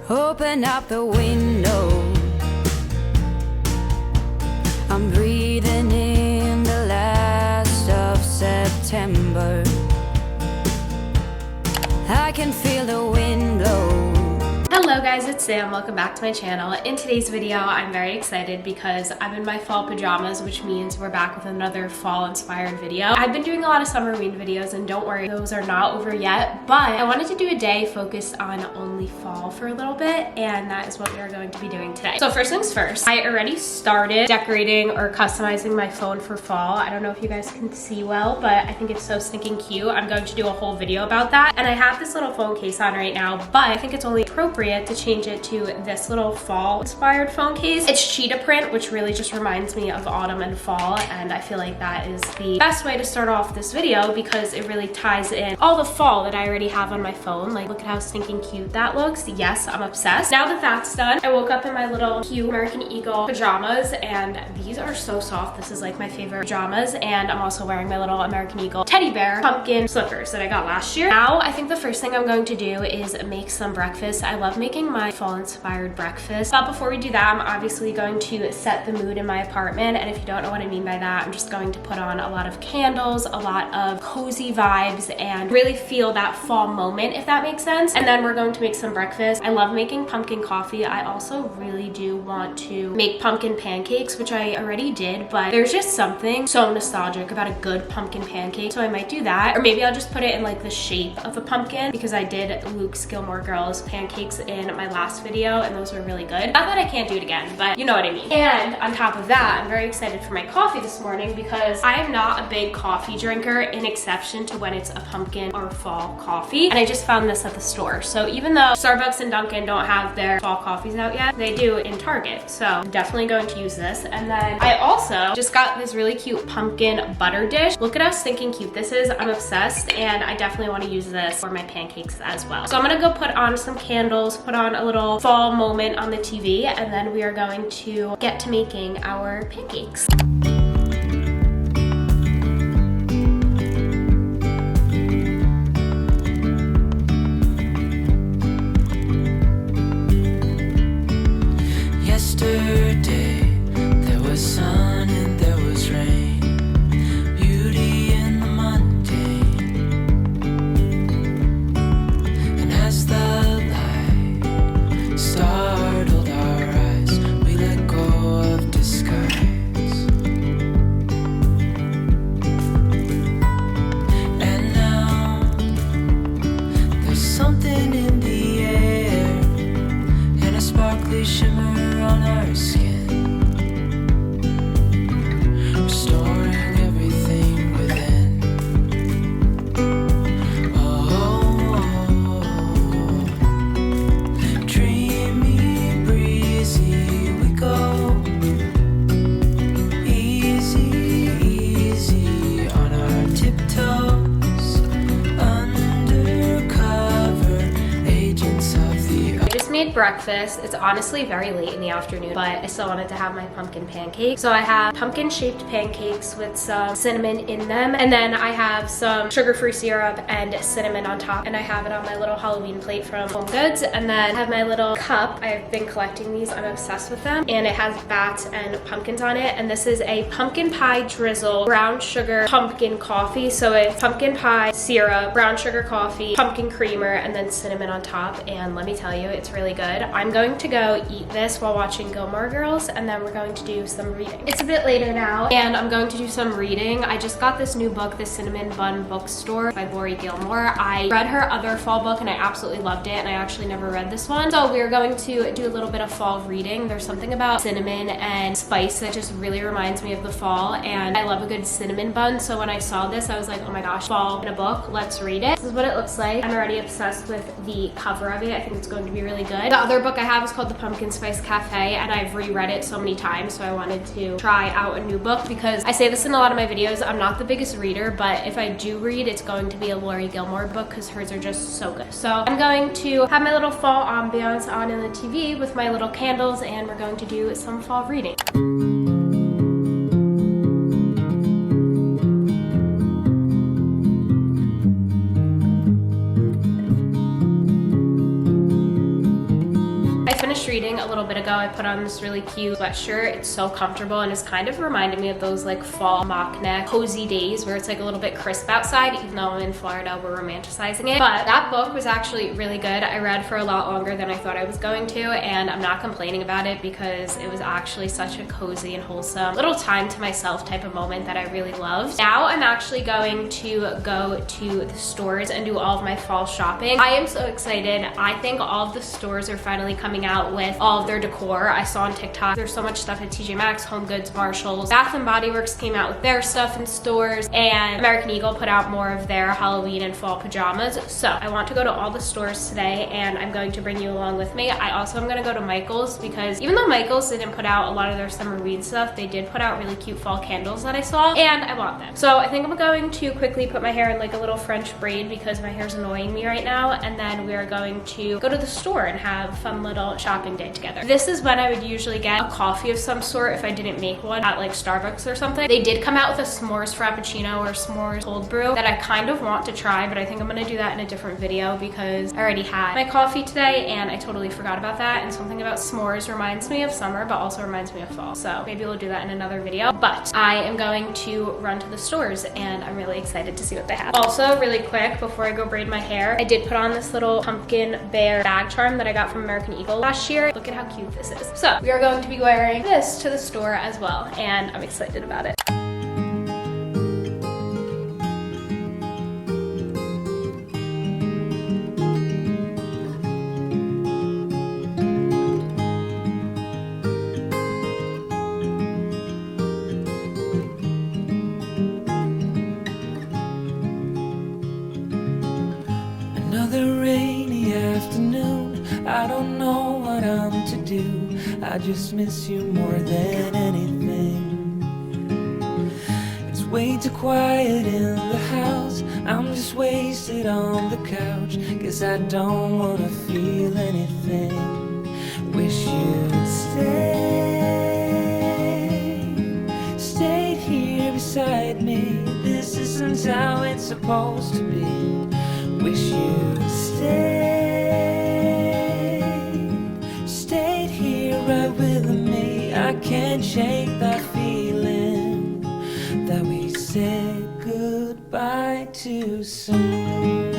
Open up the window. I'm breathing in the last of September. I can feel the wind blow. Hello guys, it's Sam. Welcome back to my channel. In today's video, I'm very excited because I'm in my fall pajamas, which means we're back with another fall inspired video. I've been doing a lot of summerween videos, and don't worry, those are not over yet, but I wanted to do a day focused on only fall for a little bit, and that is what we are going to be doing today. So first things first, I already started decorating or customizing my phone for fall. I don't know if you guys can see well, but I think it's so stinking cute. I'm going to do a whole video about that, and I have this little phone case on right now, but I think it's only appropriate to change it to this little fall inspired phone case. It's cheetah print, which really just reminds me of autumn and fall, and I feel like that is the best way to start off this video because it really ties in all the fall that I already have on my phone. Like, look at how stinking cute that looks. Yes, I'm obsessed. Now that that's done, I woke up in my little cute American Eagle pajamas, and these are so soft. This is like my favorite pajamas, and I'm also wearing my little American Eagle teddy bear pumpkin slippers that I got last year. Now, I think the first thing I'm going to do is make some breakfast. I love making my fall inspired breakfast, but before we do that, I'm obviously going to set the mood in my apartment, and if you don't know what I mean by that, I'm just going to put on a lot of candles, a lot of cozy vibes, and really feel that fall moment, if that makes sense. And then we're going to make some breakfast. I love making pumpkin coffee. I also really do want to make pumpkin pancakes, which I already did, but there's just something so nostalgic about a good pumpkin pancake, so I might do that. Or maybe I'll just put it in like the shape of a pumpkin, because I did Luke's Gilmore Girls pancakes in my last video, and those were really good. Not that I can't do it again, but you know what I mean. And on top of that, I'm very excited for my coffee this morning because I am not a big coffee drinker, in exception to when it's a pumpkin or fall coffee. And I just found this at the store. So even though Starbucks and Dunkin' don't have their fall coffees out yet, they do in Target. So I'm definitely going to use this. And then I also just got this really cute pumpkin butter dish. Look at how stinking cute this is. I'm obsessed, and I definitely want to use this for my pancakes as well. So I'm gonna go put on some candles, put on a little fall moment on the TV, and then we are going to get to making our pancakes. Yesterday, there was sun and there was rain, beauty in the mundane. And as the light startled our eyes, we let go of disguise. And now, there's something in the air, and a sparkly shimmer on our skin, restoring everything within. Oh, dreamy, breezy, we go. Easy, easy on our tiptoes, undercover agents of the I just made breakfast. It's honestly very late in the afternoon, but I still wanted to have my pumpkin pancake. So I have pumpkin shaped pancakes with some cinnamon in them, and then I have some sugar-free syrup and cinnamon on top, and I have it on my little Halloween plate from Home Goods. And then I have my little cup. I've been collecting these. I'm obsessed with them, and it has bats and pumpkins on it. And this is a pumpkin pie drizzle brown sugar pumpkin coffee. So it's pumpkin pie syrup, brown sugar coffee, pumpkin creamer, and then cinnamon on top. And let me tell you, it's really good. I'm going to go eat this while watching Gilmore Girls, and then we're going to do some reading. It's a bit later now, and I'm going to do some reading. I just got this new book, The Cinnamon Bun Bookstore by Lori Gilmore. I read her other fall book, and I absolutely loved it, and I actually never read this one. So we're going to do a little bit of fall reading. There's something about cinnamon and spice that just really reminds me of the fall, and I love a good cinnamon bun. So when I saw this, I was like, oh my gosh, fall in a book, let's read it. This is what it looks like. I'm already obsessed with the cover of it. I think it's going to be really good. The other book I have is called The Pumpkin Spice Cafe, and I've reread it so many times, so I wanted to try out a new book because I say this in a lot of my videos, I'm not the biggest reader, but if I do read, it's going to be a Lori Gilmore book because hers are just so good. So I'm going to have my little fall ambiance on in the TV with my little candles, and we're going to do some fall reading. finished reading a little bit ago, I put on this really cute sweatshirt. It's so comfortable and it's kind of reminded me of those like fall mock neck cozy days where it's like a little bit crisp outside, even though I'm in Florida, we're romanticizing it. But that book was actually really good. I read for a lot longer than I thought I was going to, and I'm not complaining about it because it was actually such a cozy and wholesome little time to myself type of moment that I really loved. Now I'm actually going to go to the stores and do all of my fall shopping. I am so excited. I think all of the stores are finally coming out with all of their decor. I saw on TikTok there's so much stuff at TJ Maxx, Home Goods, Marshalls. Bath and Body Works came out with their stuff in stores, and American Eagle put out more of their Halloween and fall pajamas. So I want to go to all the stores today, and I'm going to bring you along with me. I also am going to go to Michael's because even though Michael's didn't put out a lot of their summerween stuff, they did put out really cute fall candles that I saw, and I want them. So I think I'm going to quickly put my hair in like a little French braid because my hair's annoying me right now, and then we are going to go to the store and have a fun little shopping day together. This is when I would usually get a coffee of some sort if I didn't make one at like Starbucks or something. They did come out with a s'mores frappuccino or s'mores cold brew that I kind of want to try, but I think I'm gonna do that in a different video because I already had my coffee today and I totally forgot about that, and something about s'mores reminds me of summer but also reminds me of fall, so maybe we'll do that in another video. But I am going to run to the stores and I'm really excited to see what they have. Also, really quick before I go braid my hair, I did put on this little pumpkin bear bag charm that I got from American Eagle last year. Look at how cute this is. So we are going to be wearing this to the store as well, and I'm excited about it. Another rainy afternoon, I don't know what I'm to do. I just miss you more than anything. It's way too quiet in the house, I'm just wasted on the couch, 'cause I don't wanna feel anything. Wish you'd stayed here beside me. This isn't how it's supposed to be. Wish you'd stayed here right with me. I can't shake that feeling that we said goodbye too soon.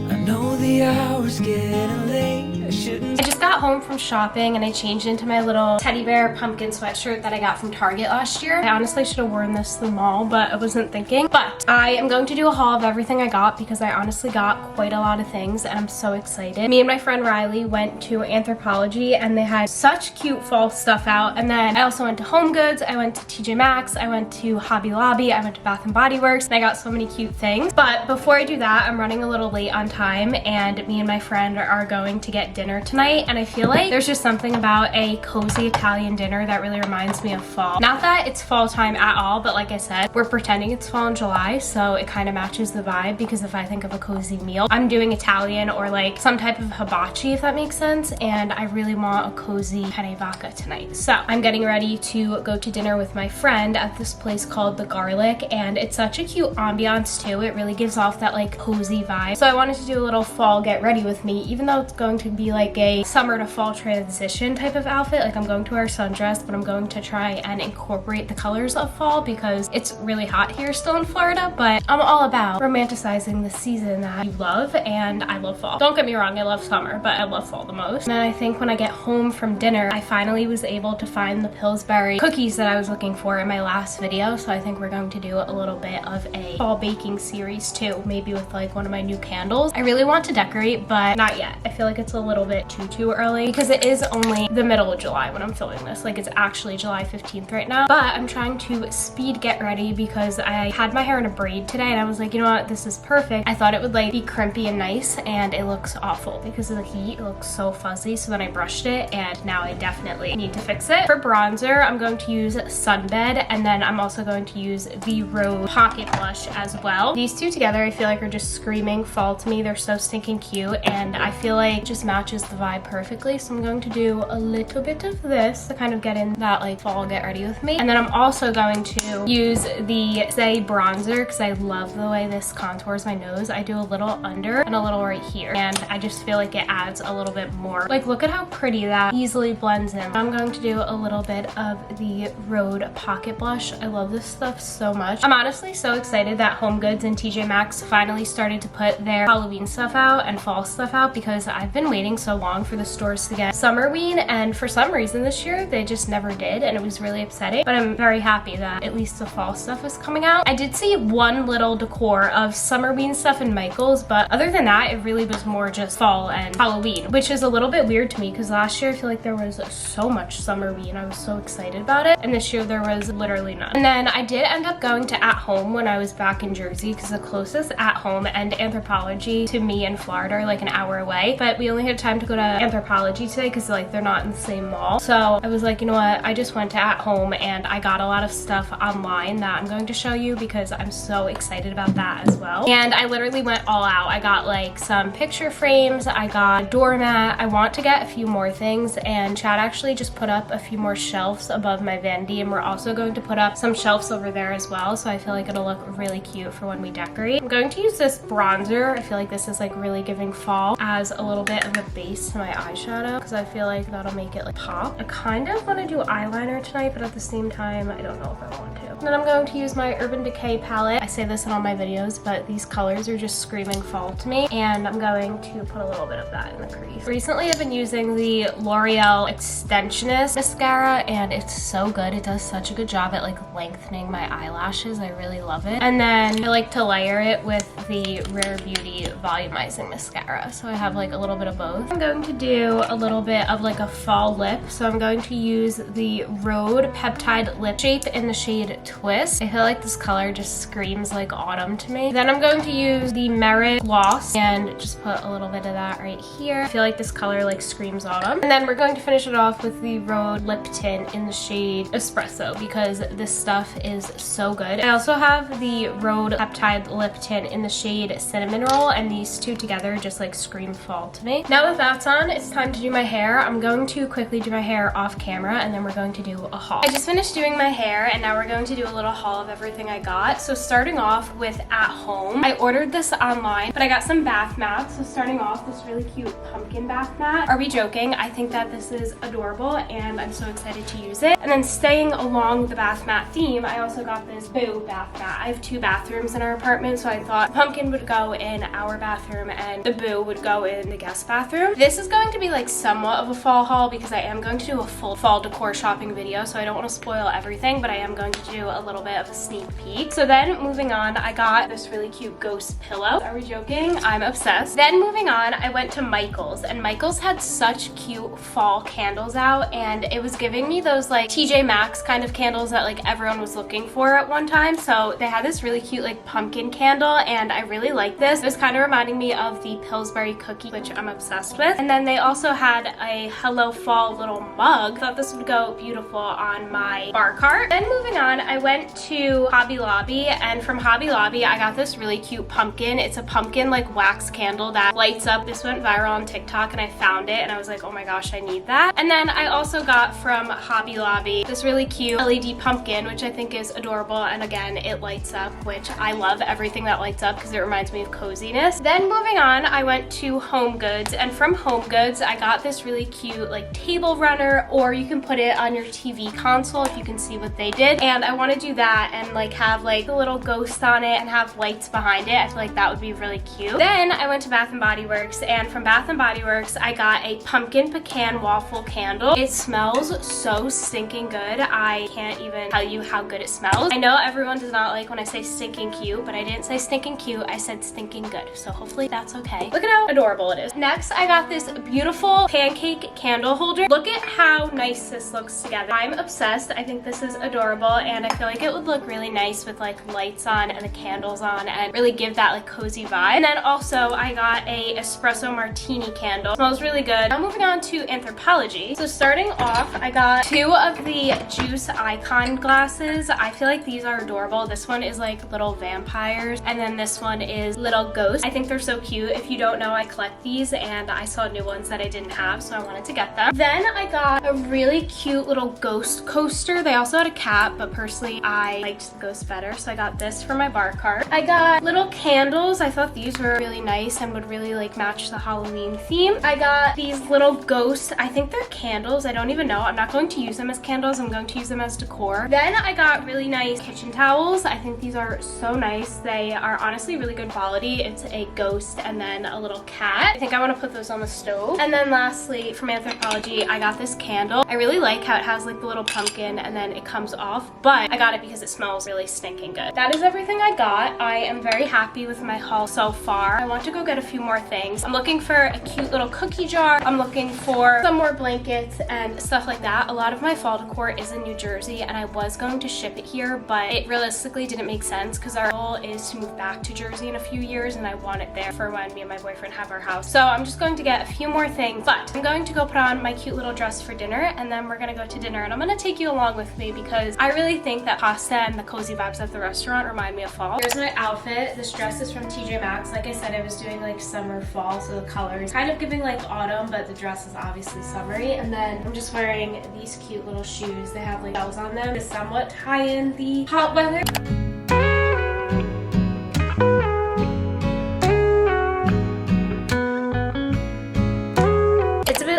I know the hour's getting late. I just got home from shopping and I changed into my little teddy bear pumpkin sweatshirt that I got from Target last year. I honestly should have worn this to the mall, but I wasn't thinking. But I am going to do a haul of everything I got because I honestly got quite a lot of things and I'm so excited. Me and my friend Riley went to Anthropologie and they had such cute fall stuff out. And then I also went to Home Goods, I went to TJ Maxx, I went to Hobby Lobby, I went to Bath and Body Works, and I got so many cute things. But before I do that, I'm running a little late on time and me and my friend are going to get dinner tonight, and I feel like there's just something about a cozy Italian dinner that really reminds me of fall. Not that it's fall time at all, but like I said, we're pretending it's fall in July, so it kind of matches the vibe, because if I think of a cozy meal, I'm doing Italian or like some type of hibachi, if that makes sense, and I really want a cozy penne vodka tonight. So I'm getting ready to go to dinner with my friend at this place called The Garlic, and it's such a cute ambiance too. It really gives off that like cozy vibe. So I wanted to do a little fall get ready with me, even though it's going to be like a summer to fall transition type of outfit. Like I'm going to wear a sundress, but I'm going to try and incorporate the colors of fall because it's really hot here still in Florida, but I'm all about romanticizing the season that you love, and I love fall. Don't get me wrong, I love summer, but I love fall the most. And I think when I get home from dinner, I finally was able to find the Pillsbury cookies that I was looking for in my last video, so I think we're going to do a little bit of a fall baking series too, maybe with like one of my new candles. I really want to decorate, but not yet. I feel like it's a little bit too early because it is only the middle of July when I'm filming this. Like it's actually July 15th right now, but I'm trying to speed get ready because I had my hair in a braid today and I was like, you know what, this is perfect. I thought it would like be crimpy and nice, and it looks awful because of the heat. It looks so fuzzy, so then I brushed it and now I definitely need to fix it. For bronzer, I'm going to use Sunbed, and then I'm also going to use the Rose Pocket Blush as well. These two together I feel like are just screaming fall to me. They're so stinking cute, and I feel like it just matches the vibe perfectly. quickly. So I'm going to do a little bit of this to kind of get in that like fall get ready with me. And then I'm also going to use the Say bronzer because I love the way this contours my nose. I do a little under and a little right here. And I just feel like it adds a little bit more. Like, look at how pretty that easily blends in. I'm going to do a little bit of the Rhode Pocket Blush. I love this stuff so much. I'm honestly so excited that HomeGoods and TJ Maxx finally started to put their Halloween stuff out and fall stuff out because I've been waiting so long for the stores to get summerween, and for some reason this year they just never did, and it was really upsetting. But I'm very happy that at least the fall stuff is coming out. I did see one little decor of summerween stuff in Michael's, but other than that it really was more just fall and Halloween, which is a little bit weird to me because last year I feel like there was so much summerween. I was so excited about it, and this year there was literally none. And then I did end up going to At Home when I was back in Jersey because the closest At Home and Anthropologie to me in Florida are like an hour away, but we only had time to go to Anthropologie today because like they're not in the same mall. So I was like, you know what, I just went to At Home and I got a lot of stuff online that I'm going to show you because I'm so excited about that as well. And I literally went all out. I got like some picture frames, I got a doormat. I want to get a few more things, and Chad actually just put up a few more shelves above my vanity, and we're also going to put up some shelves over there as well, so I feel like it'll look really cute for when we decorate. I'm going to use this bronzer. I feel like this is like really giving fall as a little bit of a base to my eyeshadow because I feel like that'll make it like pop. I kind of want to do eyeliner tonight, but at the same time I don't know if I want to. And then I'm going to use my Urban Decay palette. I say this in all my videos, but these colors are just screaming fall to me, and I'm going to put a little bit of that in the crease. Recently I've been using the L'Oreal Extensionist mascara, and it's so good. It does such a good job at like lengthening my eyelashes. I really love it. And then I like to layer it with the Rare Beauty Volumizing mascara, so I have like a little bit of both. I'm going to do a little bit of like a fall lip, so I'm going to use the Rhode Peptide Lip Shape in the shade Twist. I feel like this color just screams like autumn to me. Then I'm going to use the Merit Gloss and just put a little bit of that right here. I feel like this color like screams autumn. And then we're going to finish it off with the Rhode Lip Tint in the shade Espresso because this stuff is so good. I also have the Rhode Peptide Lip Tint in the shade Cinnamon Roll, and these two together just like scream fall to me. Now that that's on, it's time to do my hair. I'm going to quickly do my hair off camera, and then we're going to do a haul. I just finished doing my hair, and now we're going to do a little haul of everything I got. So starting off with At Home, I ordered this online, but I got some bath mats. So starting off, this really cute pumpkin bath mat. Are we joking? I think that this is adorable, and I'm so excited to use it. And then staying along the bath mat theme, I also got this Boo bath mat. I have 2 bathrooms in our apartment, so I thought pumpkin would go in our bathroom and the Boo would go in the guest bathroom. This is going to be like somewhat of a fall haul because I am going to do a full fall decor shopping video, so I don't want to spoil everything, but I am going to do a little bit of a sneak peek. So then moving on, I got this really cute ghost pillow. Are we joking? I'm obsessed. Then moving on, I went to Michael's, and Michael's had such cute fall candles out, and it was giving me those like TJ Maxx kind of candles that like everyone was looking for at one time. So they had this really cute like pumpkin candle, and I really like this. It was kind of reminding me of the Pillsbury cookie, which I'm obsessed with. And then they also had a Hello Fall little mug. I thought this would go beautiful on my bar cart. Then moving on, I went to Hobby Lobby, and from Hobby Lobby I got this really cute pumpkin. It's a pumpkin like wax candle that lights up. This went viral on TikTok, and I found it and I was like, oh my gosh, I need that. And then I also got from Hobby Lobby this really cute LED pumpkin, which I think is adorable, and again it lights up, which I love everything that lights up because it reminds me of coziness. Then moving on, I went to HomeGoods, and from HomeGoods I got this really cute like table runner, or you can put it on your TV console if you can see what they did, and I want to do that and like have like a little ghost on it and have lights behind it. I feel like that would be really cute. Then I went to Bath & Body Works, and from Bath & Body Works I got a pumpkin pecan waffle candle. It smells so stinking good. I can't even tell you how good it smells. I know everyone does not like when I say stinking cute, but I didn't say stinking cute, I said stinking good, so hopefully that's okay. Look at how adorable it is. Next, I got this beautiful pancake candle holder. Look at how nice this looks together. I'm obsessed. I think this is adorable, and I feel like it would look really nice with like lights on and the candles on and really give that like cozy vibe. And then also I got a espresso martini candle. It smells really good. Now moving on to Anthropologie. So starting off, I got 2 of the Juice Icon glasses. I feel like these are adorable. This one is like little vampires, and then this one is little ghosts. I think they're so cute. If you don't know, I collect these, and I saw new ones that I didn't have, so I wanted to get them. Then I got a really cute little ghost coaster. They also had a cat, but personally I liked the ghost better, so I got this for my bar cart. I got little candles. I thought these were really nice and would really like match the Halloween theme. I got these little ghosts. I think they're candles. I don't even know. I'm not going to use them as candles. I'm going to use them as decor. Then I got really nice kitchen towels. I think these are so nice. They are honestly really good quality. It's a ghost and then a little cat. I think I want to put those on the stove. And then lastly, from Anthropologie, I got this candle. I really like how it has like the little pumpkin and then it comes off, but I got it because it smells really stinking good. That is everything I got. I am very happy with my haul so far. I want to go get a few more things. I'm looking for a cute little cookie jar. I'm looking for some more blankets and stuff like that. A lot of my fall decor is in New Jersey and I was going to ship it here, but it realistically didn't make sense because our goal is to move back to Jersey in a few years and I want it there for when me and my boyfriend have our house. So I'm just going to get a few more things, but I'm going to go put on my cute little dress for dinner and then we're gonna go to dinner, and I'm gonna take you along with me because I really think that pasta and the cozy vibes at the restaurant remind me of fall. Here's my outfit. This dress is from TJ Maxx. Like I said, I was doing like summer fall, so the colors kind of giving like autumn, but the dress is obviously summery. And then I'm just wearing these cute little shoes. They have like bells on them to somewhat tie in the hot weather.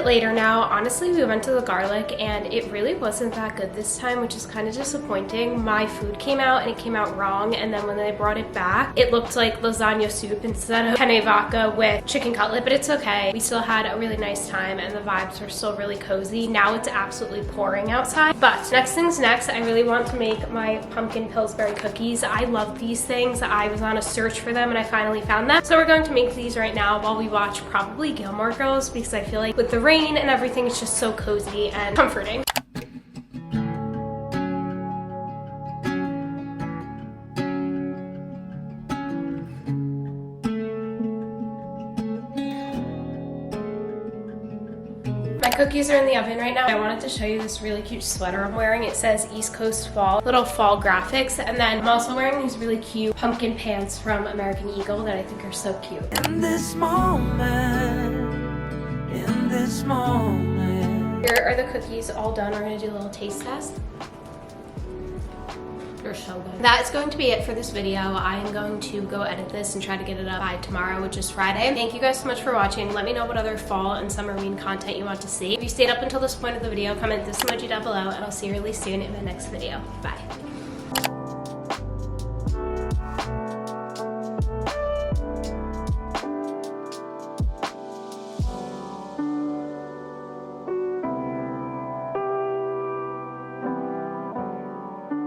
Later now. Honestly, we went to the Garlic and it really wasn't that good this time, which is kind of disappointing. My food came out and it came out wrong, and then when they brought it back, it looked like lasagna soup instead of penne vodka with chicken cutlet, but it's okay. We still had a really nice time and the vibes were still really cozy. Now it's absolutely pouring outside, but next thing's next. I really want to make my pumpkin Pillsbury cookies. I love these things. I was on a search for them and I finally found them. So we're going to make these right now while we watch probably Gilmore Girls, because I feel like with the rain and everything, it's just so cozy and comforting. My cookies are in the oven right now. I wanted to show you this really cute sweater I'm wearing. It says East Coast Fall, little fall graphics. And then I'm also wearing these really cute pumpkin pants from American Eagle that I think are so cute. In this moment, in this moment. Here are the cookies all done. We're gonna do a little taste test. They're so good. That is going to be it for this video. I am going to go edit this and try to get it up by tomorrow, which is Friday. Thank you guys so much for watching. Let me know what other fall and summerween content you want to see. If you stayed up until this point of the video, comment this emoji down below, and I'll see you really soon in my next video. Bye.